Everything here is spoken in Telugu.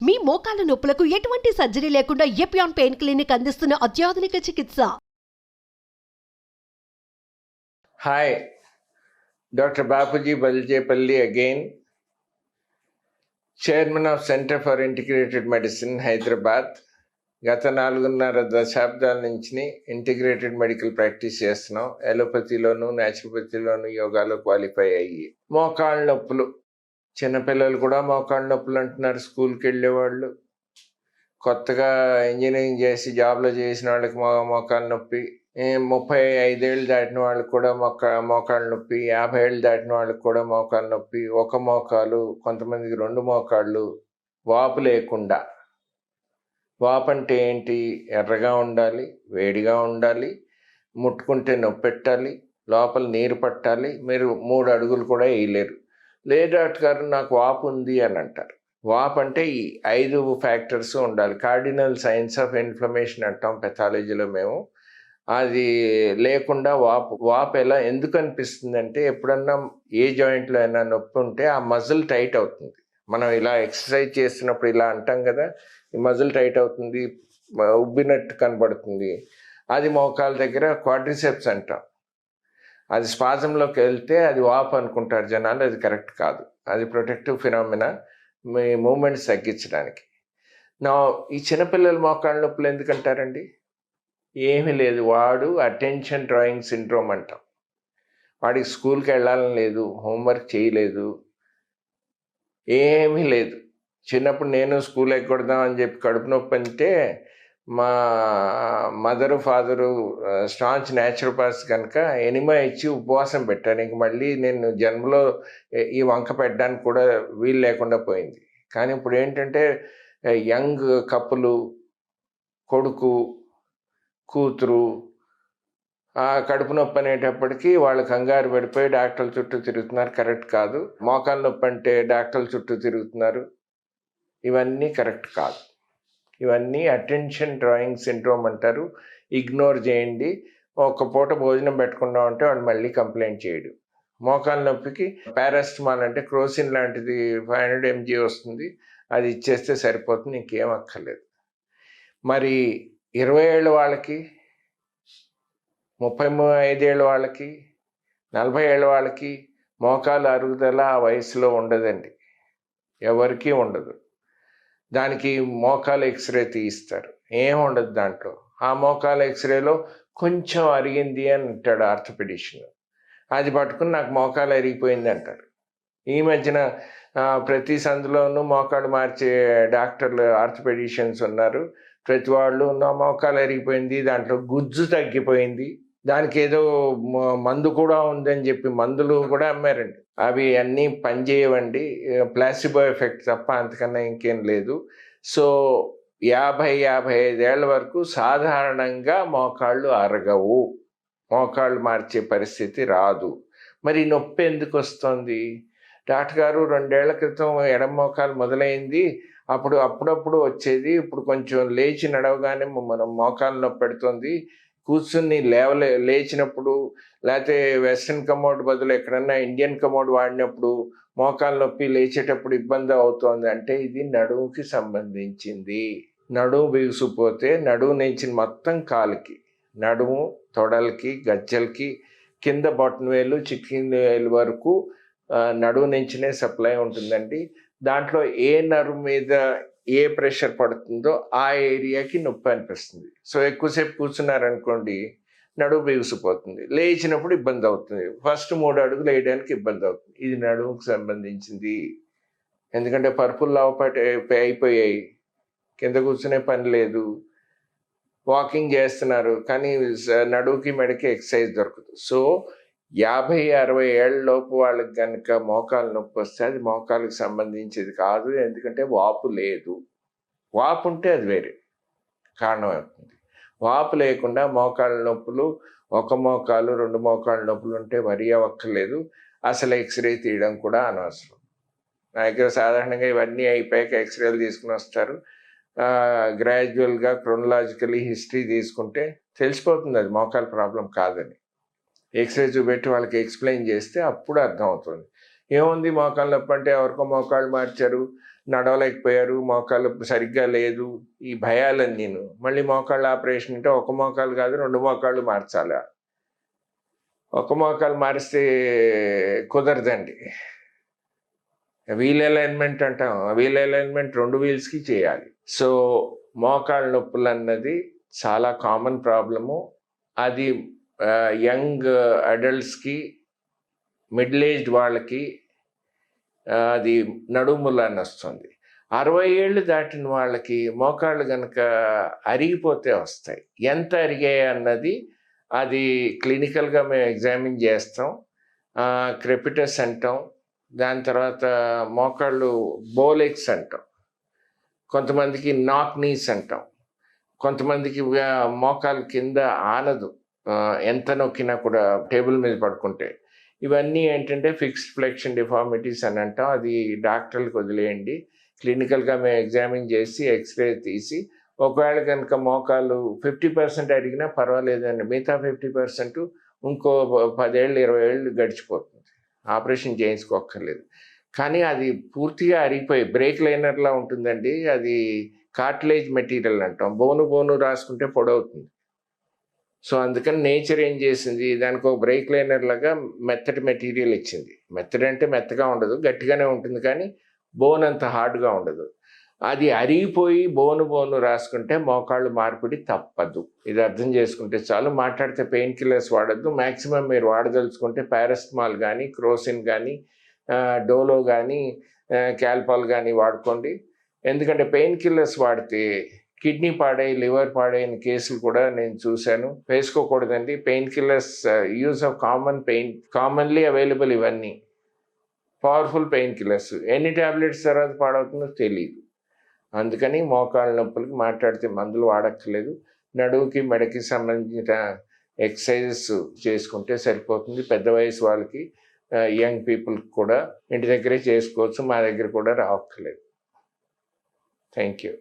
మీ మోకాల నొప్పులకు ఎటువంటి సర్జరీ లేకుండా ఎపియాన్ పెయిన్ క్లినిక్ అందిస్తున్న అత్యాధునిక చికిత్స. Hi, doctor Bapuji Baljepalli again, chairman of centre for integrated medicine, Hyderabad. గత 4.5 దశాబ్దాల నుంచి ఇంటిగ్రేటెడ్ మెడికల్ ప్రాక్టీస్ చేస్తున్నాం. ఎలోపతిలోను, న్యాచురోపతిలోను యోగాలో క్వాలిఫై అయ్యి. మోకాళ్ళ నొప్పులు, చిన్నపిల్లలు కూడా మోకాళ్ళ నొప్పులు అంటున్నారు. స్కూల్కి వెళ్ళేవాళ్ళు, కొత్తగా ఇంజనీరింగ్ చేసి జాబ్లో చేసిన వాళ్ళకి మోకాళ్ళ నొప్పి, 35 ఏళ్ళు దాటిన వాళ్ళకి కూడా మోకాళ్ళ నొప్పి, 50 ఏళ్ళు దాటిన వాళ్ళకి కూడా మోకాళ్ళ నొప్పి, ఒక మోకాలు, కొంతమందికి 2 మోకాళ్ళు, వాపు లేకుండా. వాపు అంటే ఏంటి? ఎర్రగా ఉండాలి, వేడిగా ఉండాలి, ముట్టుకుంటే నొప్పి పెట్టాలి, లోపల నీరు పట్టాలి, మీరు 3 అడుగులు కూడా వేయలేరు. లేదు డాక్టర్ గారు నాకు వాపు ఉంది అని అంటారు. వాపు అంటే ఈ 5 ఫ్యాక్టర్స్ ఉండాలి. కార్డినల్ సైన్స్ ఆఫ్ ఇన్ఫ్లమేషన్ అంటాం పెథాలజీలో మేము. అది లేకుండా వాపు ఎందుకు అనిపిస్తుంది అంటే, ఎప్పుడన్నా ఏ జాయింట్లో అయినా నొప్పి ఉంటే ఆ మజిల్ టైట్ అవుతుంది. మనం ఇలా ఎక్సర్సైజ్ చేస్తున్నప్పుడు ఇలా అంటాం కదా, ఈ మజిల్ టైట్ అవుతుంది, ఉబ్బినట్టు కనబడుతుంది. అది మోకాల దగ్గర క్వాడ్రిసెప్స్ అంటాం. అది స్పాజంలోకి వెళ్తే అది వాపు అనుకుంటారు జనాలు. అది కరెక్ట్ కాదు. అది ప్రొటెక్టివ్ ఫినామినా, మీ మూమెంట్స్ తగ్గించడానికి. నా ఈ చిన్నపిల్లల మోకాళ్ళ నొప్పులు ఎందుకంటారండి? ఏమీ లేదు, వాడు అటెన్షన్ డ్రాయింగ్ సిండ్రోమ్ అంటాం. వాడికి స్కూల్కి వెళ్ళాలని లేదు, హోంవర్క్ చేయలేదు, ఏమీ లేదు. చిన్నప్పుడు నేను స్కూల్ ఎగ్గొడదామని చెప్పి కడుపు నొప్పి అంటే మా మదరు ఫాదరు స్టాంచ్ న్యాచురోపాత్స్ కనుక ఎనిమా ఇచ్చి ఉపవాసం పెట్టాను. ఇంక మళ్ళీ నేను జన్మలో ఈ వంక పెట్టడానికి కూడా వీలు లేకుండా పోయింది. కానీ ఇప్పుడు ఏంటంటే యంగ్ కప్పులు, కొడుకు కూతురు ఆ కడుపు నొప్పి అనేటప్పటికీ వాళ్ళు కంగారు పడిపోయి డాక్టర్ల చుట్టూ తిరుగుతున్నారు. కరెక్ట్ కాదు. మోకాల నొప్పి అంటే డాక్టర్ల చుట్టూ తిరుగుతున్నారు. ఇవన్నీ కరెక్ట్ కాదు. ఇవన్నీ అటెన్షన్ డ్రాయింగ్ సిండ్రోమ్ అంటారు. ఇగ్నోర్ చేయండి. ఒక పూట భోజనం పెట్టకుండా ఉంటే వాడు మళ్ళీ కంప్లైంట్ చేయడు. మోకాల నొప్పికి పారాసిటమాల్ అంటే క్రోసిన్ లాంటిది 500 mg వస్తుంది, అది ఇచ్చేస్తే సరిపోతుంది, ఇంకేం అక్కర్లేదు. మరి 20 ఏళ్ళ వాళ్ళకి, 35 ఏళ్ళ వాళ్ళకి, 40 ఏళ్ళ వాళ్ళకి మోకాలు అరుగుదల ఆ వయసులో ఉండదండి, ఎవరికీ ఉండదు. దానికి మోకాలు ఎక్స్రే తీయిస్తారు, ఏం ఉండదు దాంట్లో. ఆ మోకాలు ఎక్స్రేలో కొంచెం అరిగింది అని అంటాడు ఆర్థోపెడిషన్. అది పట్టుకుని నాకు మోకాలు అరిగిపోయింది అంటారు. ఈ మధ్యన ప్రతి సందులోనూ మోకాలు మార్చే డాక్టర్లు, ఆర్థోపెడిషియన్స్ ఉన్నారు. ప్రతి వాళ్ళు నా మోకాలు అరిగిపోయింది, దాంట్లో గుజ్జు తగ్గిపోయింది, దానికి ఏదో మందు కూడా ఉందని చెప్పి మందులు కూడా అమ్మారండి. అవి అన్నీ పనిచేయవండి, ప్లాసిబో ఎఫెక్ట్ తప్ప అంతకన్నా ఇంకేం లేదు. సో 50-55 ఏళ్ళ వరకు సాధారణంగా మోకాళ్ళు అరగవు, మోకాళ్ళు మార్చే పరిస్థితి రాదు. మరి నొప్పి ఎందుకు వస్తుంది? డాక్టర్ గారు 2 ఏళ్ల క్రితం ఎడమ మోకాలు మొదలైంది, అప్పుడప్పుడు వచ్చేది, ఇప్పుడు కొంచెం లేచి నడవగానే మనం మోకాలు నొప్పి పెడుతుంది, కూర్చుని లేచినప్పుడు, లేకపోతే వెస్ట్రన్ కమోడ్ బదులు ఎక్కడన్నా ఇండియన్ కమోడ్ వాడినప్పుడు మోకాలు నొప్పి, లేచేటప్పుడు ఇబ్బంది అవుతోంది అంటే ఇది నడుముకి సంబంధించింది. నడుము బిగుసిపోతే నడుము నుంచి మొత్తం కాలుకి, నడుము, తొడలకి, గజ్జలకి, కింద బొటన వేలు, చిటికిన వేలు వరకు నడుము నుంచినే సప్లై ఉంటుందండి. దాంట్లో ఏ నర్వ్ మీద ఏ ప్రెషర్ పడుతుందో ఆ ఏరియాకి నొప్పి అనిపిస్తుంది. సో ఎక్కువసేపు కూర్చున్నారనుకోండి, నడుము బిగుసిపోతుంది, లేచినప్పుడు ఇబ్బంది అవుతుంది, ఫస్ట్ 3 అడుగులు వేయడానికి ఇబ్బంది అవుతుంది. ఇది నడుముకు సంబంధించింది. ఎందుకంటే పరుపులు లావుపాటి అయిపోయాయి, కింద కూర్చునే పని లేదు, వాకింగ్ చేస్తున్నారు, కానీ నడువుకి మెడకి ఎక్సర్సైజ్ దొరకదు. సో 50-60 ఏళ్ళ లోపు వాళ్ళకి కనుక మోకాలు నొప్పి వస్తే అది మోకాలకు సంబంధించేది కాదు. ఎందుకంటే వాపు లేదు. వాపు ఉంటే అది వేరే కారణం అవుతుంది. వాపు లేకుండా మోకాళ్ళ నొప్పులు, ఒక మోకాలు 2 మోకాళ్ళ నొప్పులు ఉంటే మరీ అవ్వక్కర్లేదు. అసలు ఎక్స్రే తీయడం కూడా అనవసరం. నా దగ్గర సాధారణంగా ఇవన్నీ అయిపోయాక ఎక్స్రేలు తీసుకుని వస్తారు. గ్రాడ్యువల్గా క్రోనలాజికలీ హిస్టరీ తీసుకుంటే తెలిసిపోతుంది అది మోకాలు ప్రాబ్లం కాదని. ఎక్స్రే చూపెట్టి వాళ్ళకి ఎక్స్ప్లెయిన్ చేస్తే అప్పుడు అర్థమవుతుంది. ఏముంది మోకాళ్ళ నొప్పి అంటే ఎవరికో మోకాళ్ళు మార్చారు, నడవలేకపోయారు, మోకాలు సరిగ్గా లేదు, ఈ భయాలన్నీ. మళ్ళీ మోకాళ్ళ ఆపరేషన్ అంటే ఒక మోకాలు కాదు 2 మోకాళ్ళు మార్చాలా? ఒక మోకాలు మారిస్తే కుదరదండి. వీల్ అలైన్మెంట్ అంటాం, వీల్ అలైన్మెంట్ 2 వీల్స్కి చేయాలి. సో మోకాళ్ళ నొప్పులు అన్నది చాలా కామన్ ప్రాబ్లము. అది యంగ్ అడల్ట్స్కి, మిడిల్ ఏజ్డ్ వాళ్ళకి అది నడుములని వస్తుంది. 60 ఏళ్ళు దాటిన వాళ్ళకి మోకాళ్ళు కనుక అరిగిపోతే వస్తాయి. ఎంత అరిగాయి అన్నది అది క్లినికల్గా మేము ఎగ్జామిన్ చేస్తాం. క్రెపిటస్ అంటాం, దాని తర్వాత మోకాళ్ళు బోలెక్స్ అంటాం, కొంతమందికి నాక్ నీస్ అంటాం, కొంతమందికి మోకాలు కింద ఆనదు, ఎంత నొక్కినా కూడా టేబుల్ మీద పడుకుంటే. ఇవన్నీ ఏంటంటే ఫిక్స్డ్ ఫ్లెక్షన్ డిఫార్మిటీస్ అని అంటాం. అది డాక్టర్లకు వదిలేయండి. క్లినికల్గా మేము ఎగ్జామిన్ చేసి ఎక్స్రే తీసి ఒకవేళ కనుక మోకాలు 50% అడిగినా పర్వాలేదండి, మిగతా 50% ఇంకో 10 ఏళ్ళు 20 ఏళ్ళు గడిచిపోతుంది, ఆపరేషన్ చేయించుకోక్కర్లేదు. కానీ అది పూర్తిగా అరిగిపోయి బ్రేక్ లైనర్లా ఉంటుందండి. అది కార్టిలేజ్ మెటీరియల్ అంటాం, బోను రాసుకుంటే పొడవుతుంది. సో అందుకని నేచర్ ఏం చేసింది, దానికి ఒక బ్రేక్ లైనర్ లాగా మెత్తటి మెటీరియల్ ఇచ్చింది. మెత్తడి అంటే మెత్తగా ఉండదు, గట్టిగానే ఉంటుంది, కానీ బోన్ అంత హార్డ్గా ఉండదు. అది అరిగిపోయి బోను రాసుకుంటే మోకాళ్ళు మార్పిడి తప్పదు. ఇది అర్థం చేసుకుంటే చాలు. మాట్లాడితే పెయిన్ కిల్లర్స్ వాడద్దు. మ్యాక్సిమం మీరు వాడదలుచుకుంటే పారాసిటమాల్ కానీ, క్రోసిన్ కానీ, డోలో కానీ, క్యాల్పాల్ కానీ వాడుకోండి. ఎందుకంటే పెయిన్ కిల్లర్స్ వాడితే కిడ్నీ పాడై, లివర్ పాడైన కేసులు కూడా నేను చూశాను. వేసుకోకూడదండి. Pain killers use of commonly available, ఇవన్నీ పవర్ఫుల్ పెయిన్ కిల్లర్స్. ఎన్ని ట్యాబ్లెట్స్ తర్వాత పాడవుతుందో తెలియదు. అందుకని మోకాళ్ళ నొప్పులకి మాట్లాడితే మందులు వాడక్కర్లేదు. నడువుకి మెడకి సంబంధించిన ఎక్సర్సైజెస్ చేసుకుంటే సరిపోతుంది. పెద్ద వయసు వాళ్ళకి, యంగ్ పీపుల్కి కూడా ఇంటి దగ్గరే చేసుకోవచ్చు, మా దగ్గర కూడా రావక్కర్లేదు. Thank you.